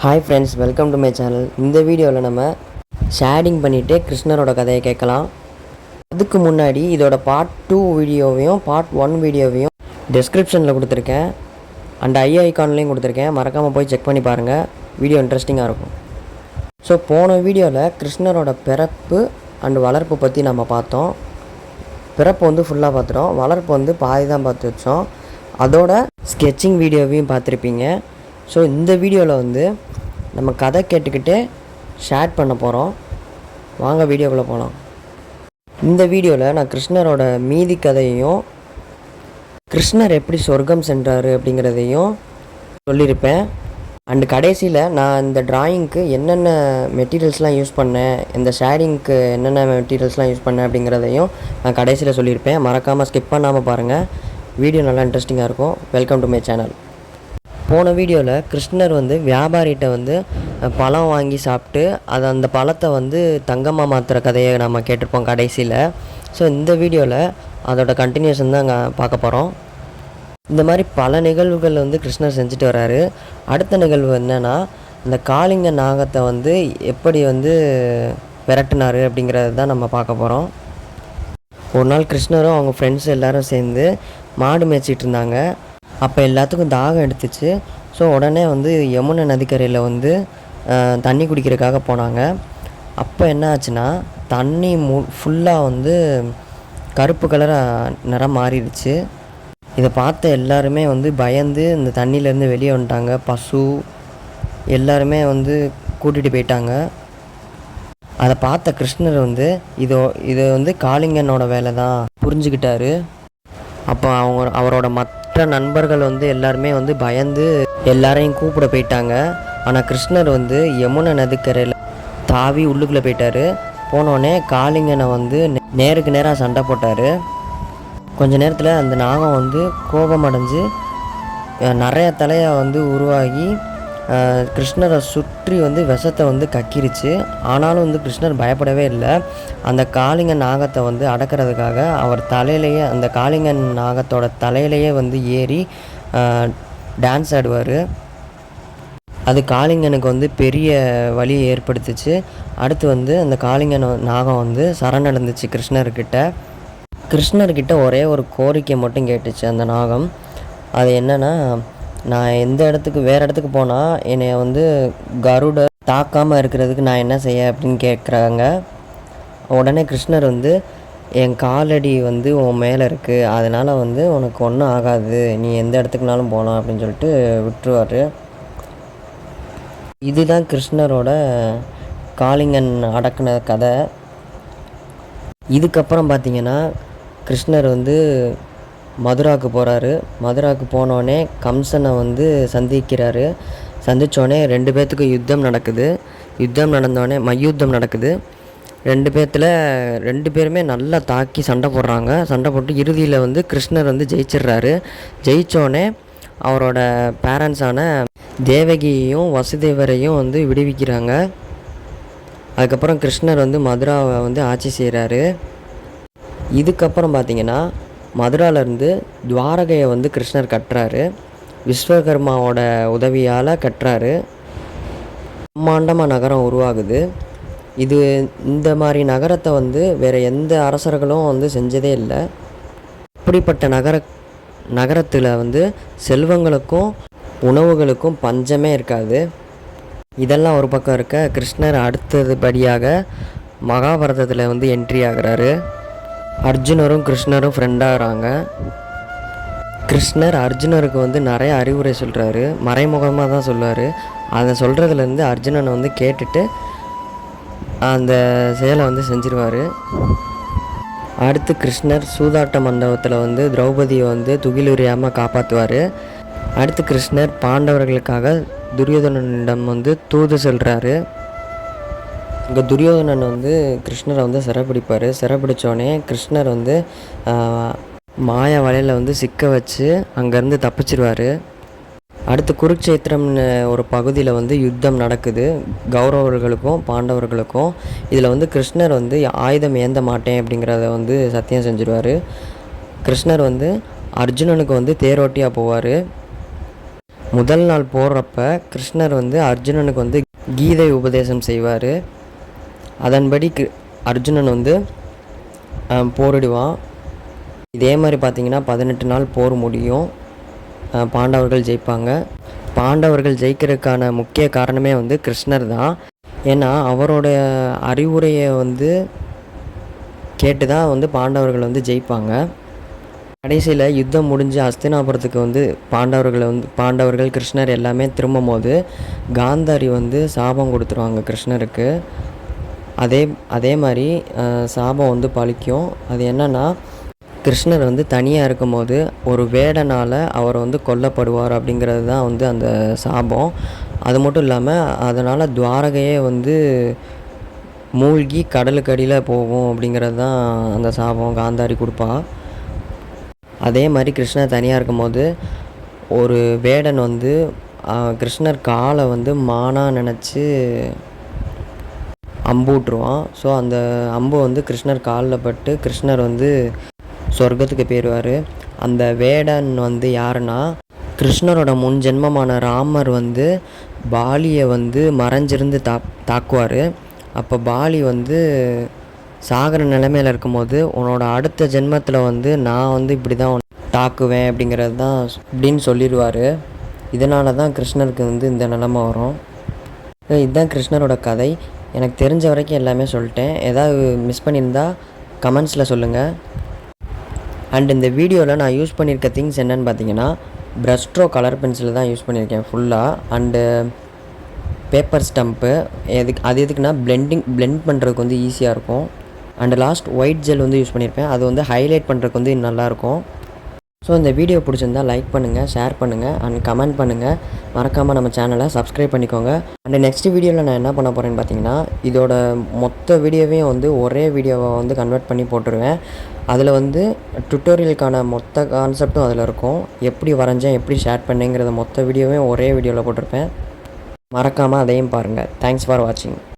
Hi friends, welcome to my channel. இந்த வீடியோவில் நம்ம ஷேடிங் பண்ணிவிட்டு கிருஷ்ணரோட கதையை கேட்கலாம். அதுக்கு முன்னாடி இதோட பார்ட் 2 வீடியோவையும் பார்ட் 1 வீடியோவையும் டிஸ்கிரிப்ஷனில் கொடுத்துருக்கேன், அண்ட் ஐகான்லேயும் கொடுத்துருக்கேன். மறக்காமல் போய் செக் பண்ணி பாருங்கள், வீடியோ இன்ட்ரெஸ்டிங்காக இருக்கும். ஸோ போன வீடியோவில் கிருஷ்ணரோட பிறப்பு அண்டு வளர்ப்பு பற்றி நம்ம பார்த்தோம். பிறப்பு வந்து ஃபுல்லாக பார்த்துட்டோம், வளர்ப்பு வந்து பாதி தான் பார்த்து வச்சோம். அதோட ஸ்கெட்சிங் வீடியோவையும் பார்த்துருப்பீங்க. ஸோ இந்த வீடியோவில் வந்து நம்ம கதை கேட்டுக்கிட்டே ஷேர் பண்ண போகிறோம். வாங்க வீடியோக்குள்ளே போகலாம். இந்த வீடியோவில் நான் கிருஷ்ணரோட மீதி கதையையும் கிருஷ்ணர் எப்படி சொர்க்கம் சென்றார் அப்படிங்கிறதையும் சொல்லியிருப்பேன். அண்டு கடைசியில் நான் இந்த ட்ராயிங்க்கு என்னென்ன மெட்டீரியல்ஸ்லாம் யூஸ் பண்ணேன், இந்த ஷேடிங்க்கு என்னென்ன மெட்டீரியல்ஸ்லாம் யூஸ் பண்ணேன் அப்படிங்கிறதையும் நான் கடைசியில் சொல்லியிருப்பேன். மறக்காமல் ஸ்கிப் பண்ணாமல் பாருங்கள், வீடியோ நல்லா இன்ட்ரெஸ்டிங்காக இருக்கும். Welcome to my channel. போன வீடியோவில் கிருஷ்ணர் வந்து வியாபாரிகிட்ட வந்து பழம் வாங்கி சாப்பிட்டு அந்த பழத்தை வந்து தங்கமாக மாற்றுற கதையை நம்ம கேட்டிருப்போம் கடைசியில். ஸோ இந்த வீடியோவில் அதோட கண்டினியூஷன் தான் பார்க்க போகிறோம். இந்த மாதிரி பல நிகழ்வுகள் வந்து கிருஷ்ணர் செஞ்சுட்டு வர்றாரு. அடுத்த நிகழ்வு என்னென்னா, இந்த காளிங்க நாகத்தை வந்து எப்படி வந்து விரட்டினார் அப்படிங்கிறது தான் நம்ம பார்க்க போகிறோம். ஒரு நாள் கிருஷ்ணரும் அவங்க ஃப்ரெண்ட்ஸ் எல்லோரும் சேர்ந்து மாடு மேய்ச்சிட்டு இருந்தாங்க. அப்போ எல்லாத்துக்கும் தாகம் எடுத்துச்சு. ஸோ உடனே வந்து யமுனை நதிக்கரையில் வந்து தண்ணி குடிக்கிறதுக்காக போனாங்க. அப்போ என்ன ஆச்சுன்னா, தண்ணி ஃபுல்லாக வந்து கருப்பு கலராக நிறம் மாறிடுச்சு. இதை பார்த்த எல்லாருமே வந்து பயந்து இந்த தண்ணியிலேருந்து வெளியே வந்துட்டாங்க. பசு எல்லாருமே வந்து கூட்டிகிட்டு போயிட்டாங்க. அதை பார்த்த கிருஷ்ணர் வந்து இது வந்து காளிங்கனோட வேலை தான் புரிஞ்சுக்கிட்டாரு. அப்போ அவரோட மற்ற நண்பர்கள் வந்து எல்லாருமே வந்து பயந்து எல்லாரையும் கூப்பிட போயிட்டாங்க. ஆனால் கிருஷ்ணர் வந்து யமுனை நதிக்கரையில் தாவி உள்ளுக்குள்ளே போயிட்டார். போனோடனே காளிங்கனை வந்து நேருக்கு நேராக சண்டை போட்டார். கொஞ்ச நேரத்தில் அந்த நாகம் வந்து கோபம் அடைஞ்சு நிறைய தலையை வந்து உருவாகி கிருஷ்ணரை சுற்றி வந்து விஷத்தை வந்து கக்கிருச்சு. ஆனாலும் வந்து கிருஷ்ணர் பயப்படவே இல்லை. அந்த காளிங்கன் நாகத்தை வந்து அடக்கிறதுக்காக அவர் தலையிலேயே, அந்த காளிங்கன் நாகத்தோட தலையிலேயே வந்து ஏறி டான்ஸ் ஆடுவார். அது காளிங்கனுக்கு வந்து பெரிய வலி ஏற்படுத்துச்சு. அடுத்து வந்து அந்த காளிங்கன் நாகம் வந்து சரணடைந்துச்சு கிருஷ்ணர்கிட்ட ஒரே ஒரு கோரிக்கை மட்டும் கேட்டுச்சு அந்த நாகம். அது என்னென்னா, நான் வேறு இடத்துக்கு போனால் என்னை வந்து கருடை தாக்காமல் இருக்கிறதுக்கு நான் என்ன செய்ய அப்படின்னு கேட்குறாங்க. உடனே கிருஷ்ணர் வந்து, என் காலடி வந்து உன் மேலே இருக்குது, அதனால் வந்து உனக்கு ஒன்றும் ஆகாது, நீ எந்த இடத்துக்குனாலும் போகலாம் அப்படின்னு சொல்லிட்டு விட்டுருவார். இதுதான் கிருஷ்ணரோட காளிங்கன் அடக்குன கதை. இதுக்கப்புறம் பார்த்திங்கன்னா, கிருஷ்ணர் வந்து மதுராவுக்கு போகிறாரு. மதுராவுக்கு போனோடனே கம்சனை வந்து சந்திக்கிறாரு. சந்தித்தோடனே 2 பேர்த்துக்கும் யுத்தம் நடக்குது. யுத்தம் நடந்தோடனே மல்யுத்தம் நடக்குது. 2 பேருமே நல்லா தாக்கி சண்டை போடுறாங்க. சண்டை போட்டு இறுதியில் வந்து கிருஷ்ணர் வந்து ஜெயிச்சிடுறாரு. ஜெயித்தோடனே அவரோட பேரண்ட்ஸான தேவகியையும் வசுதேவரையும் வந்து விடுவிக்கிறாங்க. அதுக்கப்புறம் கிருஷ்ணர் வந்து மதுராவை வந்து ஆட்சி செய்கிறாரு. இதுக்கப்புறம் பார்த்திங்கன்னா, மதுராவிலேருந்து துவாரகையை வந்து கிருஷ்ணர் கட்டுறாரு. விஸ்வகர்மாவோட உதவியால் கட்டுறாரு. பிரம்மாண்டமாக நகரம் உருவாகுது. இந்த மாதிரி நகரத்தை வந்து வேறு எந்த அரசர்களும் வந்து செஞ்சதே இல்லை. இப்படிப்பட்ட நகரத்தில் வந்து செல்வங்களுக்கும் உணவுகளுக்கும் பஞ்சமே இருக்காது. இதெல்லாம் ஒரு பக்கம் இருக்க, கிருஷ்ணர் அடுத்தபடியாக மகாபாரதத்தில் வந்து என்ட்ரி ஆகிறாரு. அர்ஜுனரும் கிருஷ்ணரும் ஃப்ரெண்டாகிறாங்க. கிருஷ்ணர் அர்ஜுனருக்கு வந்து நிறைய அறிவுரை சொல்கிறாரு. மறைமுகமாக தான் சொல்லுவார். அதை சொல்கிறதுலேருந்து அர்ஜுனனை வந்து கேட்டுட்டு அந்த செயலை வந்து செஞ்சிருவார். அடுத்து கிருஷ்ணர் சூதாட்ட மண்டபத்தில் வந்து திரௌபதியை வந்து துகிலுரியாமல் காப்பாற்றுவார். அடுத்து கிருஷ்ணர் பாண்டவர்களுக்காக துரியோதனனிடம் வந்து தூது செல்கிறாரு. இங்கே துரியோதனன் வந்து கிருஷ்ணரை வந்து சிறைப்பிடிப்பார். சிறைப்பிடித்தோடனே கிருஷ்ணர் வந்து மாயா வலையில் வந்து சிக்க வச்சு அங்கேருந்து தப்பிச்சிருவார். அடுத்து குருக்ஷேத்திரம்னு ஒரு பகுதியில் வந்து யுத்தம் நடக்குது, கௌரவர்களுக்கும் பாண்டவர்களுக்கும். இதில் வந்து கிருஷ்ணர் வந்து ஆயுதம் ஏந்த மாட்டேன் அப்படிங்கிறத வந்து சத்தியம் செஞ்சுருவார். கிருஷ்ணர் வந்து அர்ஜுனனுக்கு வந்து தேரோட்டியாக போவார். முதல் நாள் போடுறப்ப கிருஷ்ணர் வந்து அர்ஜுனனுக்கு வந்து கீதை உபதேசம் செய்வார். அதன்படி அர்ஜுனன் வந்து போரிடுவான். இதே மாதிரி பார்த்திங்கன்னா 18 நாள் போர் முடியும். பாண்டவர்கள் ஜெயிப்பாங்க. பாண்டவர்கள் ஜெயிக்கிறதுக்கான முக்கிய காரணமே வந்து கிருஷ்ணர் தான். ஏன்னா அவரோட அறிவுரையை வந்து கேட்டு தான் வந்து பாண்டவர்கள் வந்து ஜெயிப்பாங்க. கடைசியில் யுத்தம் முடிஞ்சு ஹஸ்தினாபுரத்துக்கு வந்து பாண்டவர்கள் கிருஷ்ணர் எல்லாமே திரும்பும் போது காந்தாரி வந்து சாபம் கொடுத்துருவாங்க கிருஷ்ணருக்கு. அதே மாதிரி சாபம் வந்து பலிக்கும். அது என்னென்னா, கிருஷ்ணர் வந்து தனியாக இருக்கும்போது ஒரு வேடனால் அவர் வந்து கொல்லப்படுவார் அப்படிங்கிறது தான் வந்து அந்த சாபம். அது மட்டும் இல்லாமல் அதனால் துவாரகையே வந்து மூழ்கி கடலுக்கு அடியில் போகும் அப்படிங்கிறது தான் அந்த சாபம் காந்தாரி கொடுப்பா. அதே மாதிரி கிருஷ்ணர் தனியாக இருக்கும்போது ஒரு வேடன் வந்து கிருஷ்ணர் காலை வந்து மானாக நினச்சி அம்பு விட்ருவான். ஸோ அந்த அம்பு வந்து கிருஷ்ணர் காலில் பட்டு கிருஷ்ணர் வந்து சொர்க்கத்துக்கு போயிடுவார். அந்த வேடன் வந்து யாருன்னா, கிருஷ்ணரோட முன் ஜென்மமான ராமர் வந்து பாலியை வந்து மறைஞ்சிருந்து தாக்குவார். அப்போ பாலி வந்து சாகர நிலைமையில் இருக்கும்போது, உன்னோட அடுத்த ஜென்மத்தில் வந்து நான் வந்து இப்படி தான் தாக்குவேன் அப்படிங்கிறது தான் இப்படின்னு சொல்லிடுவார். இதனால தான் கிருஷ்ணருக்கு வந்து இந்த நிலமை வரும். இதுதான் கிருஷ்ணரோட கதை. எனக்கு தெரிஞ்ச வரைக்கும் எல்லாமே சொல்லிட்டேன். ஏதாவது மிஸ் பண்ணியிருந்தா கமெண்ட்ஸில் சொல்லுங்கள். அண்ட் இந்த வீடியோவில் நான் யூஸ் பண்ணியிருக்க திங்ஸ் என்னென்னு பார்த்தீங்கன்னா, ப்ரஷ் ஸ்ட்ரோக் கலர் பென்சில் தான் யூஸ் பண்ணியிருக்கேன் ஃபுல்லாக. And paper stump. அது எதுக்குன்னா பிளெண்ட் பண்ணுறதுக்கு வந்து ஈஸியாக இருக்கும். அண்டு லாஸ்ட் ஒயிட் ஜெல் வந்து யூஸ் பண்ணியிருப்பேன். அது வந்து ஹைலைட் பண்ணுறதுக்கு வந்து நல்லாயிருக்கும். ஸோ இந்த வீடியோ பிடிச்சிருந்தால் லைக் பண்ணுங்கள், ஷேர் பண்ணுங்கள் அண்ட் கமெண்ட் பண்ணுங்கள். மறக்காமல் நம்ம சேனலை சப்ஸ்கிரைப் பண்ணிக்கோங்க. அண்ட் நெக்ஸ்ட் வீடியோவில் நான் என்ன பண்ண போகிறேன்னு பார்த்தீங்கன்னா, இதோட மொத்த வீடியோவையும் வந்து ஒரே வீடியோவை வந்து கன்வெர்ட் பண்ணி போட்டுருவேன். அதில் வந்து டுட்டோரியலுக்கான மொத்த கான்செப்டும் அதில் இருக்கும். எப்படி வரைஞ்சேன், எப்படி ஷேர் பண்ணேங்கிறத மொத்த வீடியோவையும் ஒரே வீடியோவில் போட்டிருப்பேன். மறக்காமல் அதையும் பாருங்கள். தேங்க்ஸ் ஃபார் வாட்சிங்.